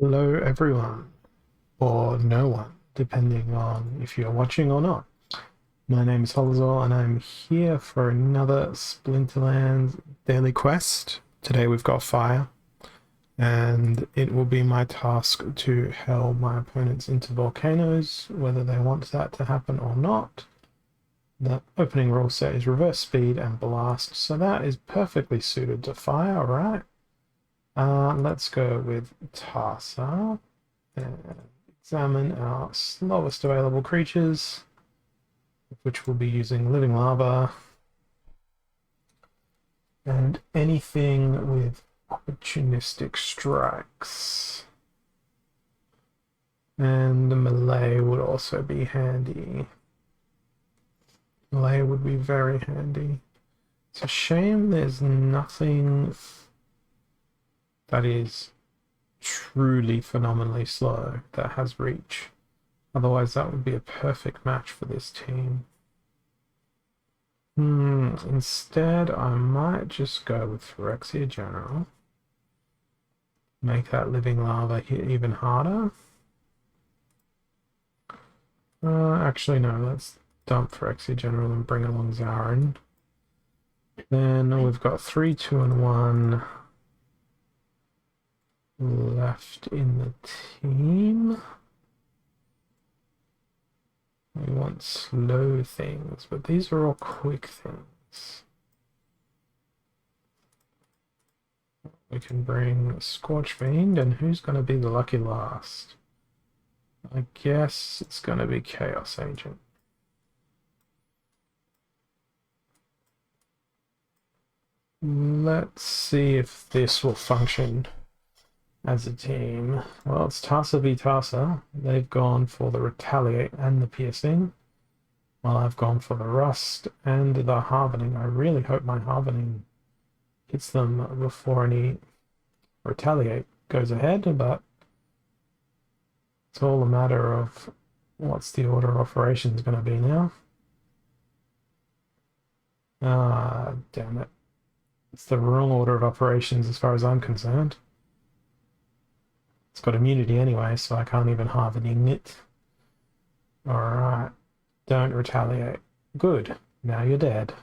Hello, everyone, or no one, depending on if you're watching or not. My name is Holazor, and I'm here for another Splinterlands daily quest. Today we've got fire, and it will be my task to hurl my opponents into volcanoes, whether they want that to happen or not. The opening rule set is reverse speed and blast, so that is perfectly suited to fire, right? Let's go with Tarsa and examine our slowest available creatures, which will be using living lava and anything with opportunistic strikes. And the melee would also be handy. Melee would be very handy. It's a shame there's nothing that is truly phenomenally slow that has reach. Otherwise, that would be a perfect match for this team. Instead, I might just go with Phyrexia General. Make that living lava hit even harder. Actually, no, let's dump Phyrexia General and bring along Zarin. Then we've got 3, 2, and 1 left in the team. We want slow things, but these are all quick things. We can bring Scorch Fiend, and who's going to be the lucky last? I guess it's going to be Chaos Agent. Let's see if this will function as a team. Well, it's Tarsa v Tarsa. They've gone for the Retaliate and the Piercing, while I've gone for the Rust and the Harvening. I really hope my Harvening hits them before any Retaliate goes ahead, but it's all a matter of what's the order of operations going to be now. Ah, damn it. It's the wrong order of operations as far as I'm concerned. It's got immunity anyway, so I can't even Harvening it. Alright. Don't retaliate. Good. Now you're dead.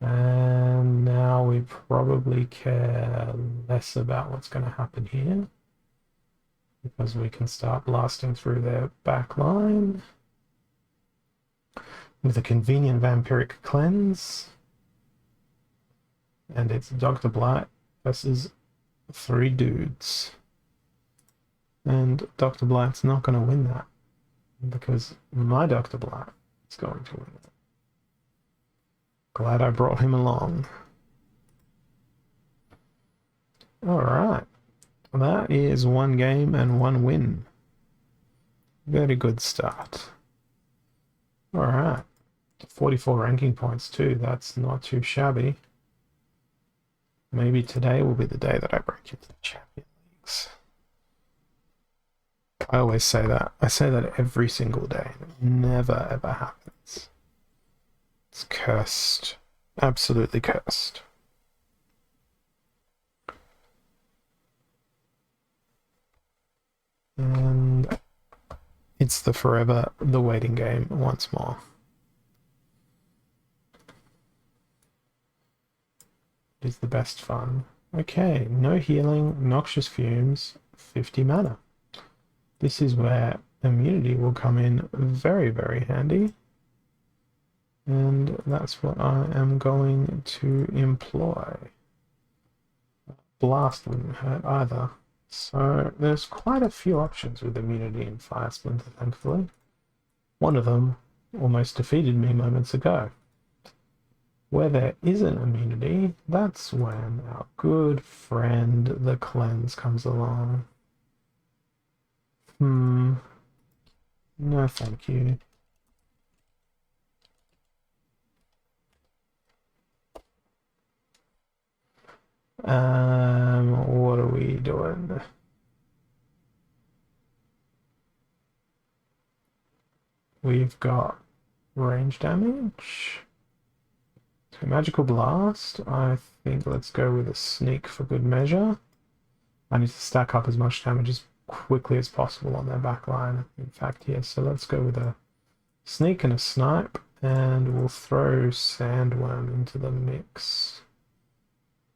And now we probably care less about what's going to happen here, because we can start blasting through their back line with a convenient vampiric cleanse. And it's Dr. Blight versus 3 dudes. And Dr. Blight's not going to win that, because my Dr. Blight is going to win it. Glad I brought him along. Alright. That is 1 game and 1 win. Very good start. Alright. 44 ranking points too. That's not too shabby. Maybe today will be the day that I break into the Champion Leagues. I always say that. I say that every single day. It never ever happens. It's cursed. Absolutely cursed. And it's the waiting game once more. It is the best fun. Okay, no healing, noxious fumes, 50 mana. This is where immunity will come in very, very handy. And that's what I am going to employ. Blast wouldn't hurt either. So there's quite a few options with immunity in Fire Splinter, thankfully. One of them almost defeated me moments ago. Where there isn't immunity, that's when our good friend the Cleanse comes along. No thank you. What are we doing? We've got range damage. So magical blast. I think let's go with a sneak for good measure. I need to stack up as much damage as quickly as possible on their back line. In fact, yes, so let's go with a sneak and a snipe, and we'll throw Sandworm into the mix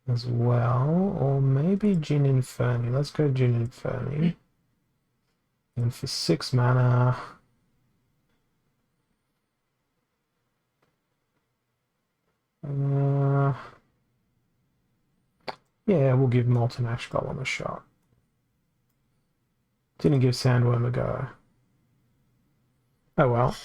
as well, or maybe Jin Inferni. Let's go Jin Inferni. And for 6 mana, yeah, we'll give Molten Ash Golem a shot. Didn't give Sandworm a go. Oh well.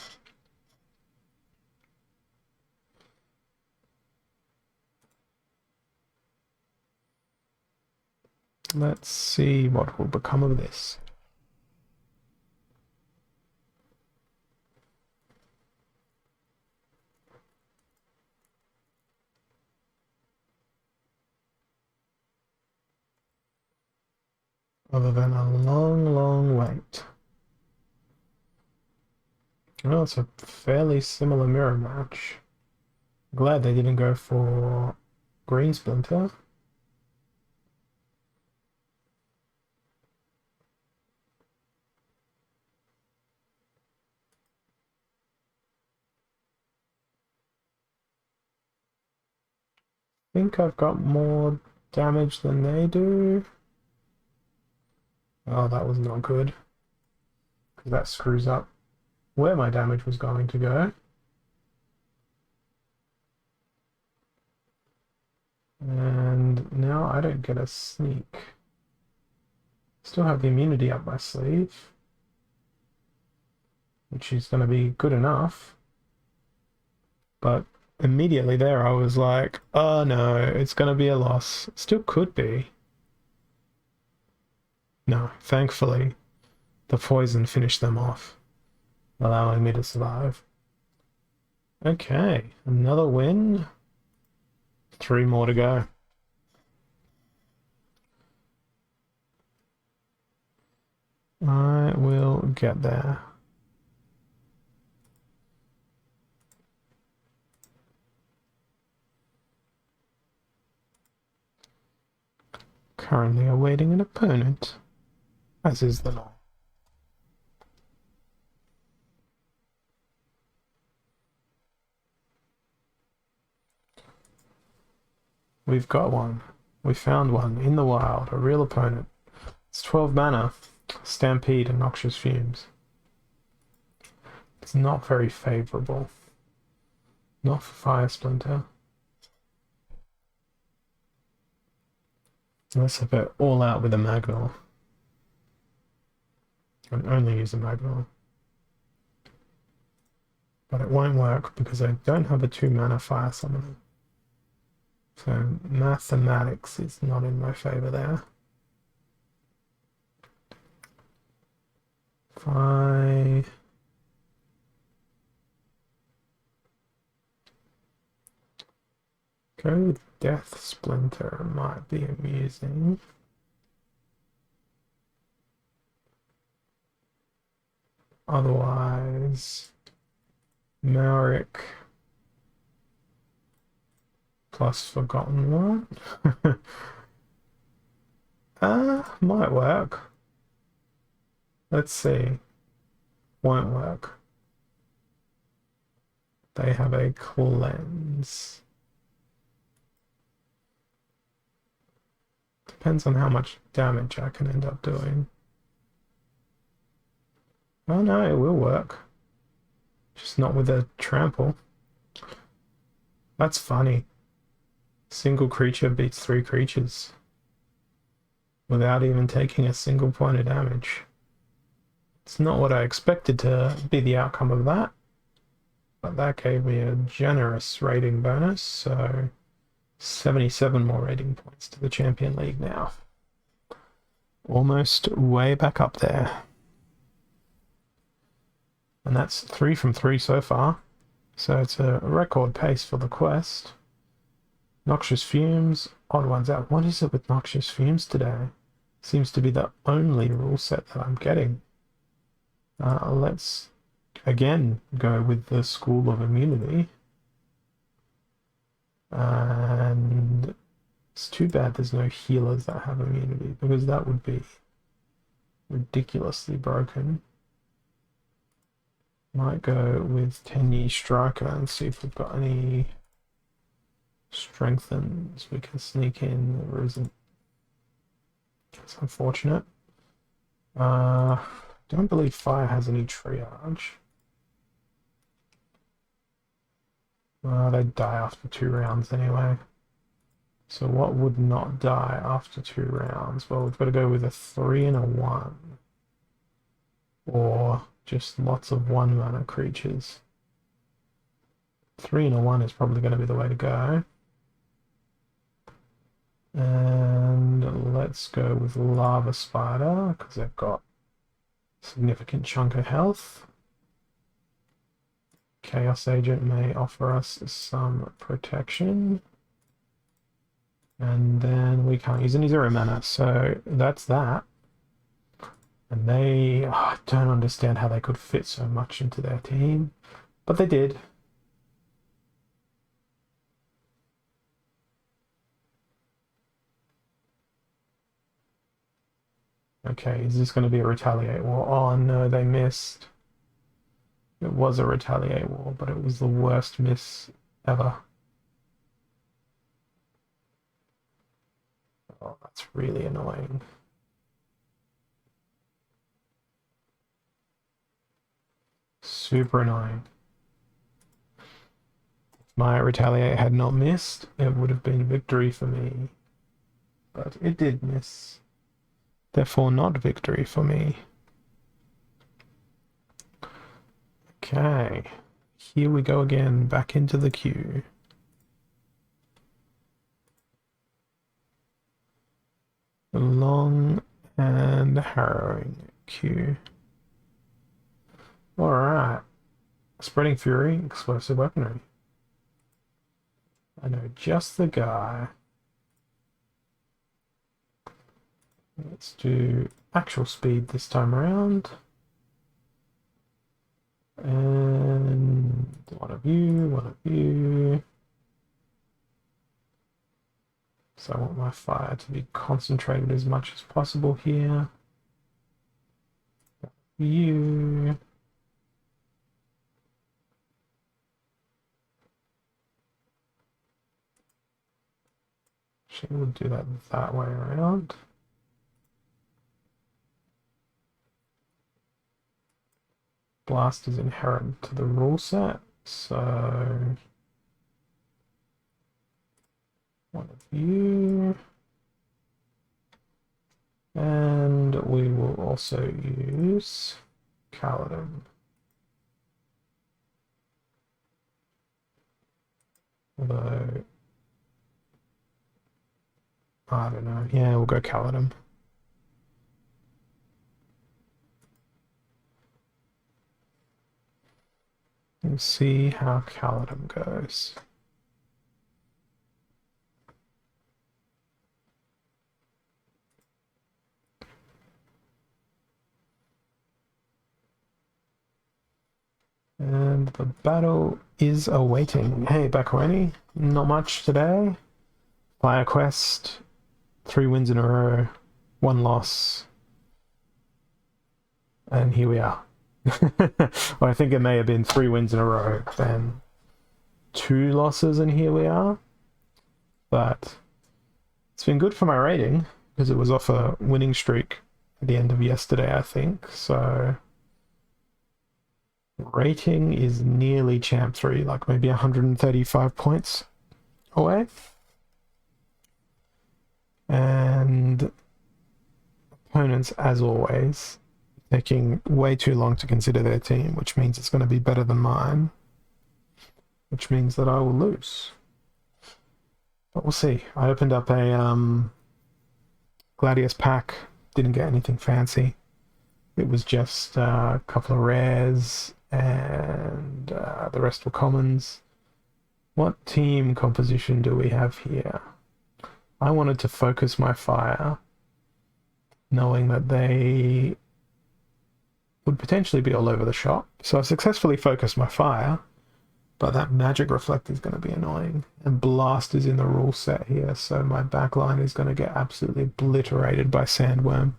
Let's see what will become of this. Other than a long, long wait. Well, it's a fairly similar mirror match. Glad they didn't go for Green Splinter. I think I've got more damage than they do. Oh, that was not good. Because that screws up where my damage was going to go. And now I don't get a sneak. Still have the immunity up my sleeve, which is going to be good enough. But immediately there I was like, oh no, it's going to be a loss. Still could be. No, thankfully, the poison finished them off, allowing me to survive. Okay, another win. 3 more to go. I will get there. Currently awaiting an opponent, as is the norm. We've got one. We found one in the wild, a real opponent. It's 12 mana, Stampede and Noxious Fumes. It's not very favorable. Not for Fire Splinter. Let's have it all out with a Magnol. And only use a Magnol. But it won't work because I don't have a 2 mana Fire Summoner. So mathematics is not in my favor there. If I go with Death Splinter, it might be amusing. Otherwise, Maoric plus Forgotten One. Might work. Let's see. Won't work. They have a cleanse. Depends on how much damage I can end up doing. Oh no, it will work. Just not with a trample. That's funny. Single creature beats 3 creatures without even taking a single point of damage. It's not what I expected to be the outcome of that, but that gave me a generous rating bonus, so 77 more rating points to the Champion League now. Almost way back up there. And that's 3 from 3 so far, so it's a record pace for the quest. Noxious Fumes, odd ones out. What is it with Noxious Fumes today? Seems to be the only rule set that I'm getting. Let's again go with the School of Immunity. And It's too bad there's no healers that have immunity, because that would be ridiculously broken. Might go with 10-year striker and see if we've got any strengthens we can sneak in. There isn't. It's unfortunate. Don't believe fire has any triage. They die after 2 rounds anyway. So what would not die after 2 rounds? Well, we've got to go with a 3 and a 1. Or just lots of 1 mana creatures. 3 and a 1 is probably going to be the way to go. And let's go with Lava Spider, because they've got a significant chunk of health. Chaos Agent may offer us some protection. And then we can't use any 0 mana, so that's that. And they... I don't understand how they could fit so much into their team, but they did. Okay, is this going to be a retaliate war? Oh no, they missed. It was a retaliate war, but it was the worst miss ever. Oh, that's really annoying. Super annoying. If my retaliate had not missed, it would have been victory for me. But it did miss. Therefore not victory for me. Okay. Here we go again, back into the queue. The long and harrowing queue. Alright. Spreading Fury, explosive weaponry. I know just the guy. Let's do actual speed this time around. And one of you. So I want my fire to be concentrated as much as possible here. You. She would do that way around. Blast is inherent to the rule set, so one of you. And we will also use Kaladin. Although, I don't know. Yeah, we'll go Kaladin. We'll see how Kaladin goes. And the battle is awaiting. Hey, Bakwani, not much today. Fire Quest, 3 wins in a row, 1 loss. And here we are. Well, I think it may have been 3 wins in a row, then 2 losses, and here we are. But it's been good for my rating, because it was off a winning streak at the end of yesterday, I think. So rating is nearly champ 3, like maybe 135 points away. And opponents, as always, taking way too long to consider their team, which means it's going to be better than mine, which means that I will lose. But we'll see. I opened up a Gladius pack, didn't get anything fancy. It was just a couple of rares, and the rest were commons. What team composition do we have here? I wanted to focus my fire, knowing that they would potentially be all over the shop. So I successfully focused my fire, But that magic reflect is going to be annoying. And blast is in the rule set here, so my backline is going to get absolutely obliterated by sandworm.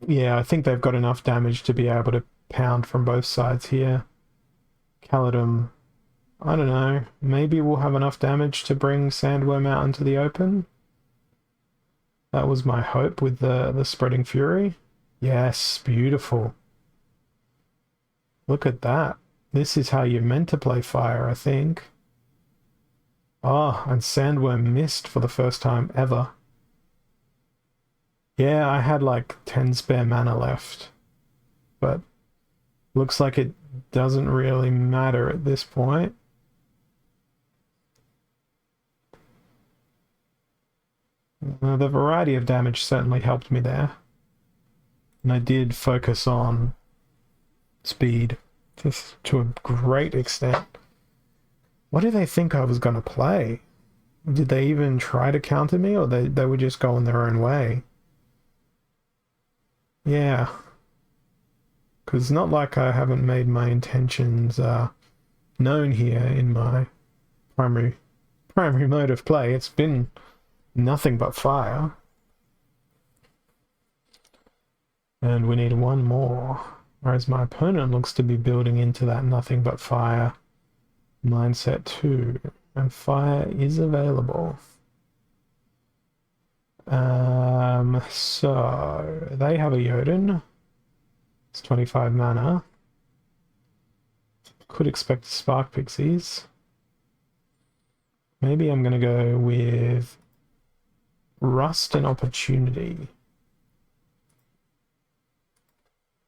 Yeah, I think they've got enough damage to be able to pound from both sides here. Caledon, I don't know, maybe we'll have enough damage to bring sandworm out into the open. That was my hope with the spreading fury. Yes, beautiful. Look at that. This is how you're meant to play fire, I think. Oh, and sandworm missed for the first time ever. Yeah, I had like 10 spare mana left, but looks like it doesn't really matter at this point. The variety of damage certainly helped me there. And I did focus on speed to a great extent. What did they think I was going to play? Did they even try to counter me, or they were just going their own way? Yeah. Because it's not like I haven't made my intentions known here in my primary mode of play. It's been nothing but fire. And we need one more. Whereas my opponent looks to be building into that nothing but fire mindset too. And fire is available. So they have a Jotun. It's 25 mana. Could expect Spark Pixies. Maybe I'm going to go with Rust and Opportunity.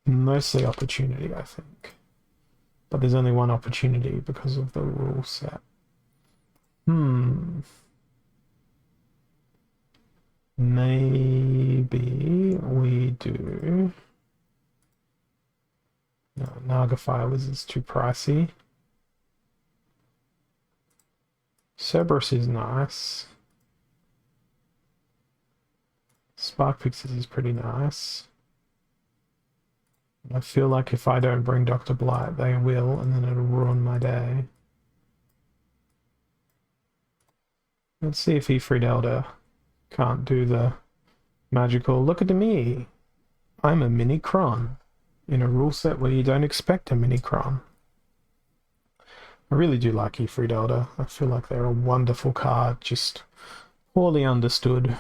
Mostly Opportunity, I think. But there's only one Opportunity because of the rule set. Maybe we do... No, Naga Fire Wizard's too pricey. Cerberus is nice. Spark Pixies is pretty nice. I feel like if I don't bring Dr. Blight, they will, and then it'll ruin my day. Let's see if Ifrit Elder can't do the magical. Look at me. I'm a mini Kron in a rule set where you don't expect a mini Kron. I really do like Ifrit Elder. I feel like they're a wonderful card, just poorly understood.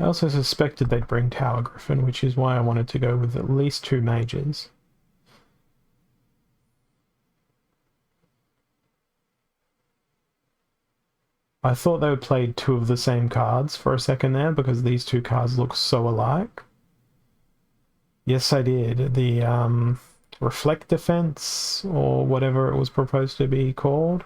I also suspected they'd bring Tower Griffin, which is why I wanted to go with at least 2 mages. I thought they would play 2 of the same cards for a second there because these 2 cards look so alike. Yes, I did. The Reflect Defense, or whatever it was proposed to be called.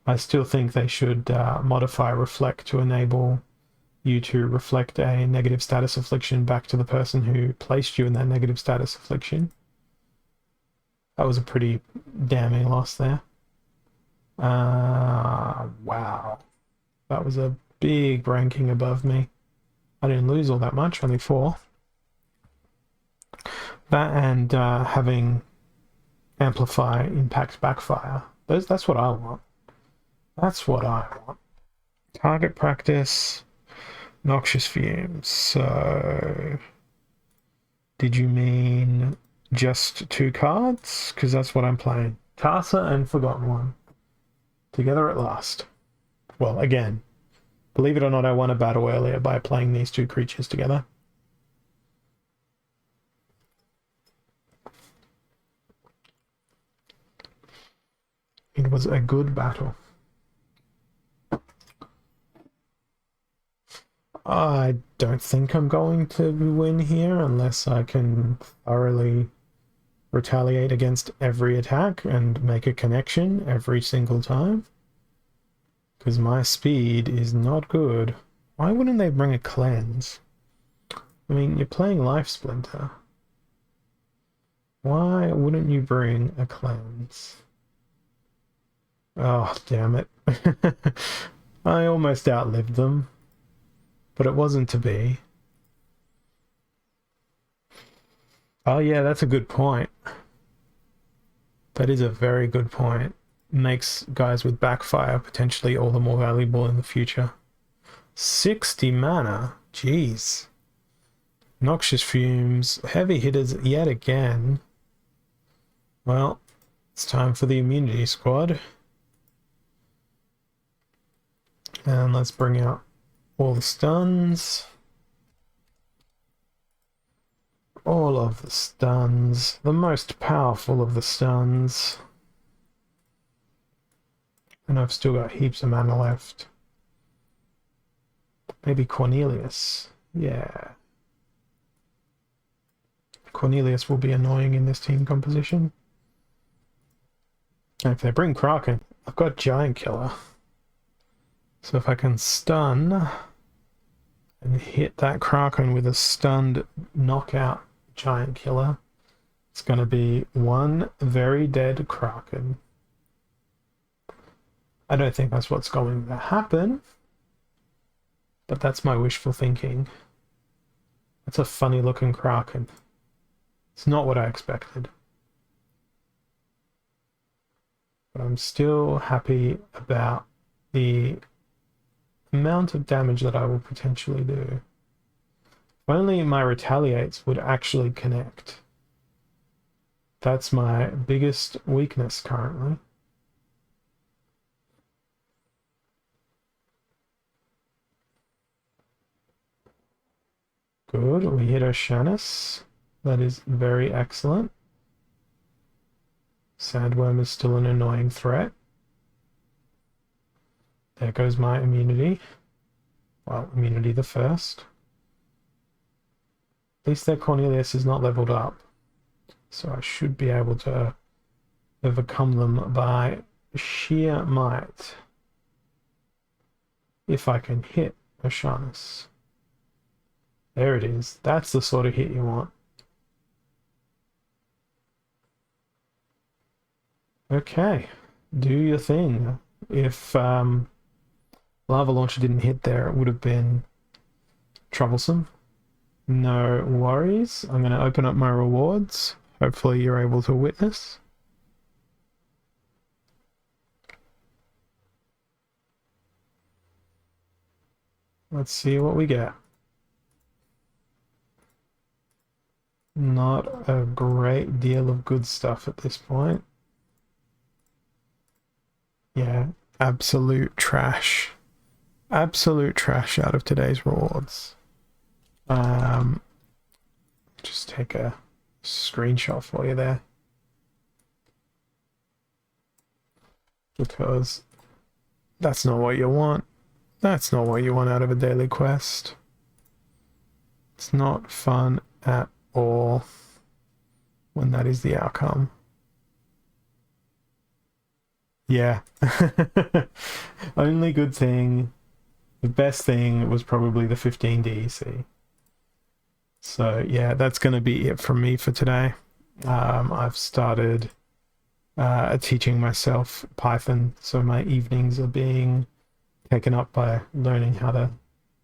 I still think they should modify Reflect to enable you to reflect a negative status affliction back to the person who placed you in that negative status affliction. That was a pretty damning loss there. Wow. That was a big ranking above me. I didn't lose all that much, only 4. That and having Amplify Impact Backfire. That's what I want. That's what I want. Target practice, Noxious Fumes. So, did you mean just 2 cards? Because that's what I'm playing. Tarsa and Forgotten One. Together at last. Well, again, believe it or not, I won a battle earlier by playing these 2 creatures together. It was a good battle. I don't think I'm going to win here unless I can thoroughly retaliate against every attack and make a connection every single time. Because my speed is not good. Why wouldn't they bring a cleanse? I mean, you're playing Life Splinter. Why wouldn't you bring a cleanse? Oh, damn it. I almost outlived them, but it wasn't to be. Oh, yeah, that's a good point. That is a very good point. Makes guys with backfire potentially all the more valuable in the future. 60 mana. Jeez. Noxious fumes. Heavy hitters yet again. Well, it's time for the immunity squad. And let's bring out all the stuns. All of the stuns. The most powerful of the stuns. And I've still got heaps of mana left. Maybe Cornelius. Yeah. Cornelius will be annoying in this team composition. And if they bring Kraken, I've got Giant Killer. So if I can stun and hit that Kraken with a stunned knockout Giant Killer, it's going to be one very dead Kraken. I don't think that's what's going to happen, but that's my wishful thinking. That's a funny looking Kraken. It's not what I expected. But I'm still happy about the amount of damage that I will potentially do. If only my retaliates would actually connect. That's my biggest weakness currently. Good, we hit Oceanus. That is very excellent. Sandworm is still an annoying threat. There goes my immunity. Well, immunity the first. At least their Cornelius is not leveled up. So I should be able to overcome them by sheer might. If I can hit Oceanus. There it is. That's the sort of hit you want. Okay, do your thing. If Lava Launcher didn't hit there, it would have been troublesome. No worries. I'm going to open up my rewards. Hopefully you're able to witness. Let's see what we get. Not a great deal of good stuff at this point. Yeah, absolute trash. Absolute trash out of today's rewards. Just take a screenshot for you there. Because that's not what you want. That's not what you want out of a daily quest. It's not fun at all when that is the outcome. Yeah. Only good thing, the best thing was probably the 15 DEC. So yeah, that's going to be it from me for today. I've started teaching myself Python, so my evenings are being taken up by learning how to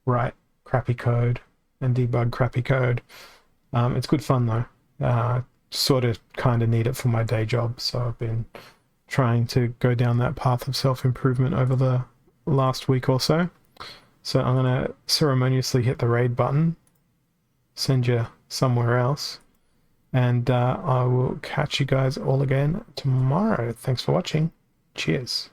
write crappy code and debug crappy code. It's good fun though. Sort of kind of need it for my day job, so I've been trying to go down that path of self-improvement over the last week or so. So I'm going to ceremoniously hit the raid button, send you somewhere else, and I will catch you guys all again tomorrow. Thanks for watching. Cheers.